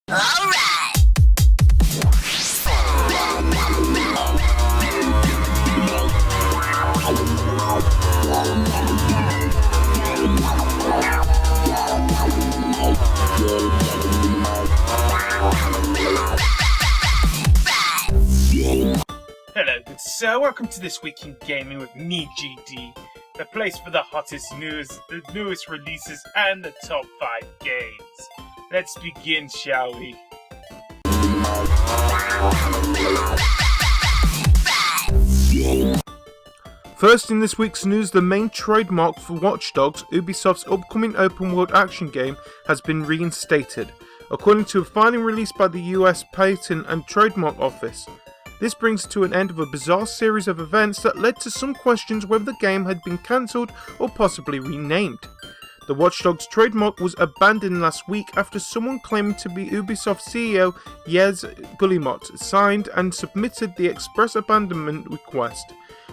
Alright! Hello, good sir. Welcome to This Week in Gaming with me, GD. The place for the hottest news, the newest releases, and the top 5 games. Let's begin, shall we? First in this week's news, the main trademark for Watch Dogs, Ubisoft's upcoming open-world action game, has been reinstated, according to a filing released by the US Patent and Trademark Office. This brings to an end of a bizarre series of events that led to some questions whether the game had been cancelled or possibly renamed. The Watch Dogs trademark was abandoned last week after someone claiming to be Ubisoft CEO Yez Guillemot signed and submitted the express abandonment request,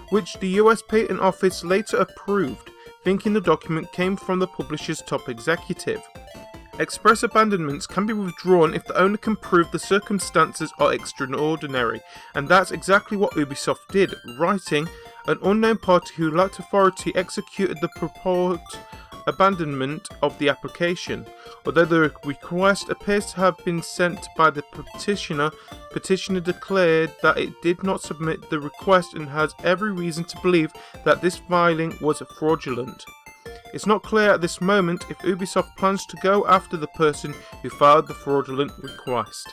which the US Patent Office later approved, thinking the document came from the publisher's top executive. Express abandonments can be withdrawn if the owner can prove the circumstances are extraordinary, and that's exactly what Ubisoft did, writing, "An unknown party who lacked authority executed the purport abandonment of the application. Although the request appears to have been sent by the petitioner declared that it did not submit the request and has every reason to believe that this filing was fraudulent." It's not clear at this moment if Ubisoft plans to go after the person who filed the fraudulent request.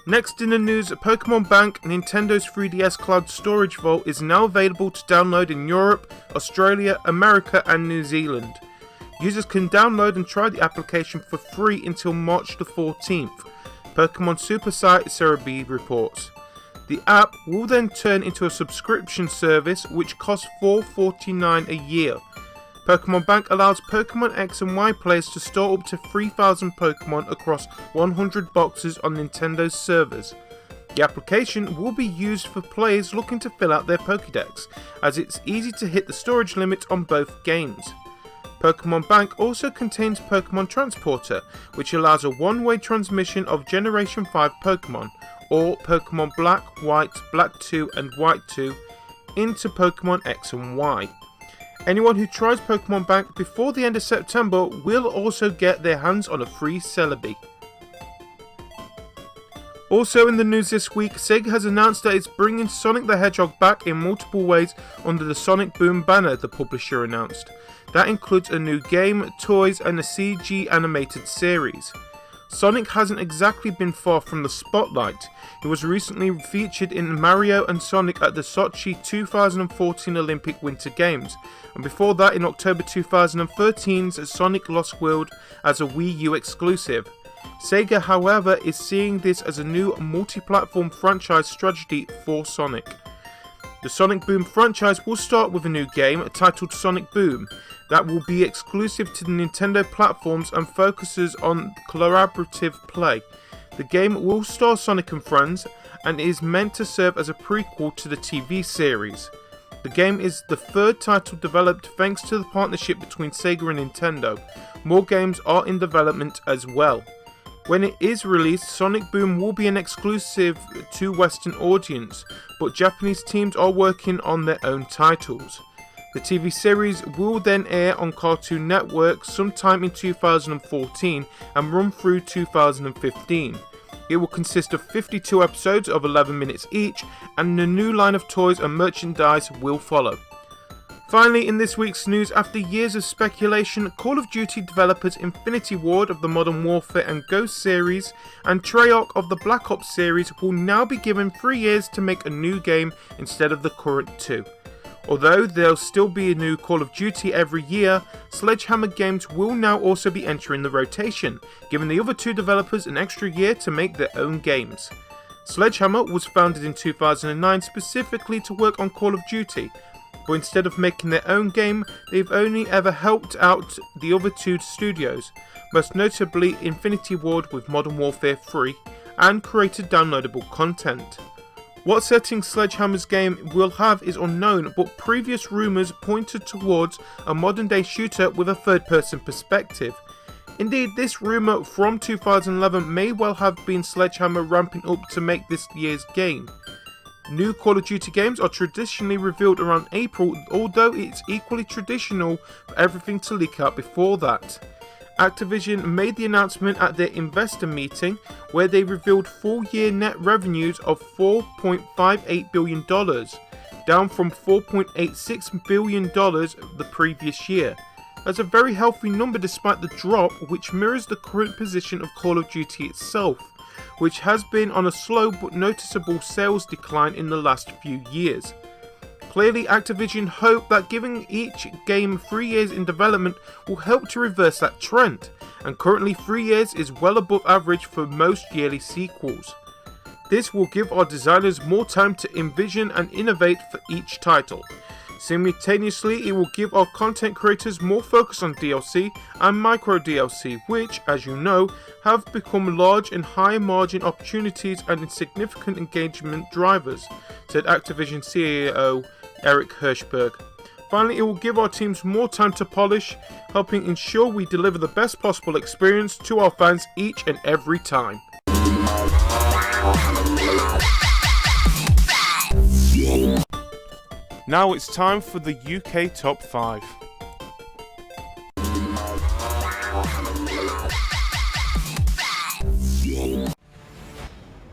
Next in the news, Pokemon Bank, Nintendo's 3DS Cloud Storage Vault, is now available to download in Europe, Australia, America and New Zealand. Users can download and try the application for free until March the 14th, Pokemon Super site Cerebi reports. The app will then turn into a subscription service which costs $4.49 a year. Pokemon Bank allows Pokemon X and Y players to store up to 3,000 Pokemon across 100 boxes on Nintendo's servers. The application will be used for players looking to fill out their Pokédex, as it's easy to hit the storage limit on both games. Pokemon Bank also contains Pokemon Transporter, which allows a one-way transmission of Generation 5 Pokemon, or Pokemon Black, White, Black 2 and White 2, into Pokemon X and Y. Anyone who tries Pokemon Bank before the end of September will also get their hands on a free Celebi. Also in the news this week, Sega has announced that it's bringing Sonic the Hedgehog back in multiple ways under the Sonic Boom banner, the publisher announced. That includes a new game, toys and a CG animated series. Sonic hasn't exactly been far from the spotlight. He was recently featured in Mario and Sonic at the Sochi 2014 Olympic Winter Games, and before that in October 2013's Sonic Lost World as a Wii U exclusive. Sega, however, is seeing this as a new multi-platform franchise strategy for Sonic. The Sonic Boom franchise will start with a new game titled Sonic Boom that will be exclusive to the Nintendo platforms and focuses on collaborative play. The game will star Sonic and Friends and is meant to serve as a prequel to the TV series. The game is the third title developed thanks to the partnership between Sega and Nintendo. More games are in development as well. When it is released, Sonic Boom will be an exclusive to Western audience, but Japanese teams are working on their own titles. The TV series will then air on Cartoon Network sometime in 2014 and run through 2015. It will consist of 52 episodes of 11 minutes each, and a new line of toys and merchandise will follow. Finally, in this week's news, after years of speculation, Call of Duty developers Infinity Ward of the Modern Warfare and Ghost series and Treyarch of the Black Ops series will now be given 3 years to make a new game instead of the current 2. Although there'll still be a new Call of Duty every year, Sledgehammer Games will now also be entering the rotation, giving the other 2 developers an extra year to make their own games. Sledgehammer was founded in 2009 specifically to work on Call of Duty, but instead of making their own game, they've only ever helped out the other 2 studios, most notably Infinity Ward with Modern Warfare 3, and created downloadable content. What setting Sledgehammer's game will have is unknown, but previous rumours pointed towards a modern day shooter with a third person perspective. Indeed, this rumour from 2011 may well have been Sledgehammer ramping up to make this year's game. New Call of Duty games are traditionally revealed around April, although it's equally traditional for everything to leak out before that. Activision made the announcement at their investor meeting, where they revealed full-year net revenues of $4.58 billion, down from $4.86 billion the previous year. That's a very healthy number despite the drop, which mirrors the current position of Call of Duty itself, which has been on a slow but noticeable sales decline in the last few years. Clearly, Activision hope that giving each game 3 years in development will help to reverse that trend, and currently 3 years is well above average for most yearly sequels. This will give our designers more time to envision and innovate for each title. Simultaneously, it will give our content creators more focus on DLC and micro DLC, which, as you know, have become large and higher margin opportunities and significant engagement drivers, said Activision CEO Eric Hirschberg. Finally, it will give our teams more time to polish, helping ensure we deliver the best possible experience to our fans each and every time. Now it's time for the UK Top 5.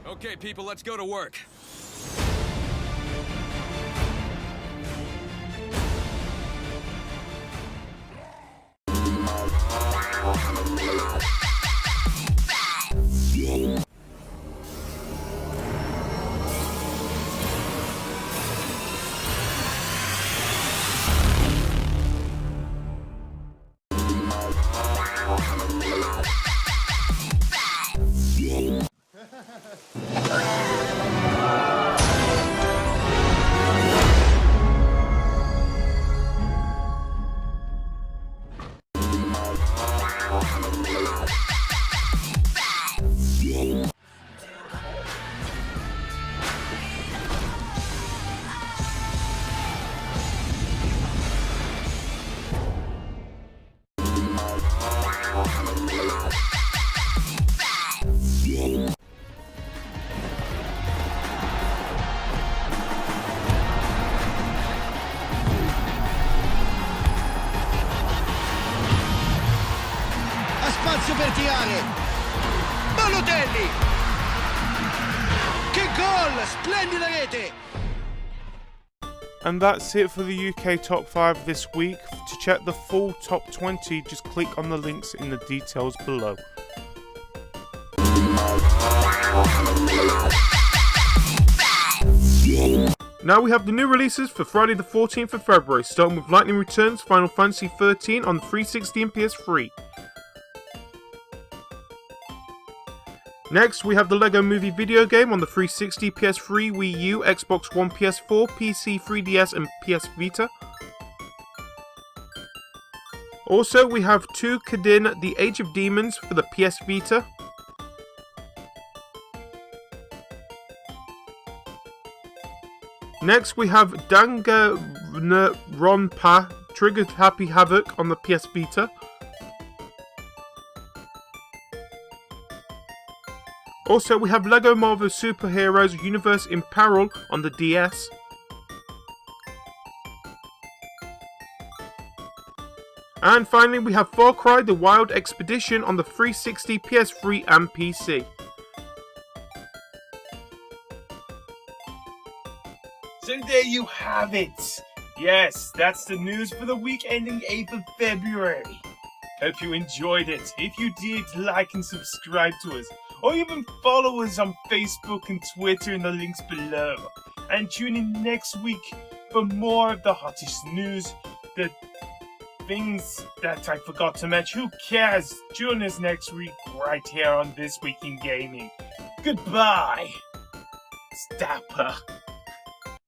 Okay, people, let's go to work. Spazio per tirare. Balotelli. Che gol! Splendida rete. And that's it for the UK Top 5 this week. To check the full Top 20, just click on the links in the details below. Now we have the new releases for Friday the 14th of February, starting with Lightning Returns Final Fantasy XIII on 360 and PS3. Next, we have the LEGO Movie video game on the 360, PS3, Wii U, Xbox One, PS4, PC, 3DS and PS Vita. Also, we have Tuukadin The Age of Demons for the PS Vita. Next, we have Danganronpa Triggered Happy Havoc on the PS Vita. Also, we have LEGO Marvel Superheroes Universe in Peril on the DS. And finally, we have Far Cry The Wild Expedition on the 360, PS3 and PC. So there you have it. Yes, that's the news for the week ending 8th of February. Hope you enjoyed it. If you did, like and subscribe to us. Or even follow us on Facebook and Twitter in the links below. And tune in next week for more of the hottest news, the things that I forgot to mention. Who cares? Join us next week right here on This Week in Gaming. Goodbye. Stapper.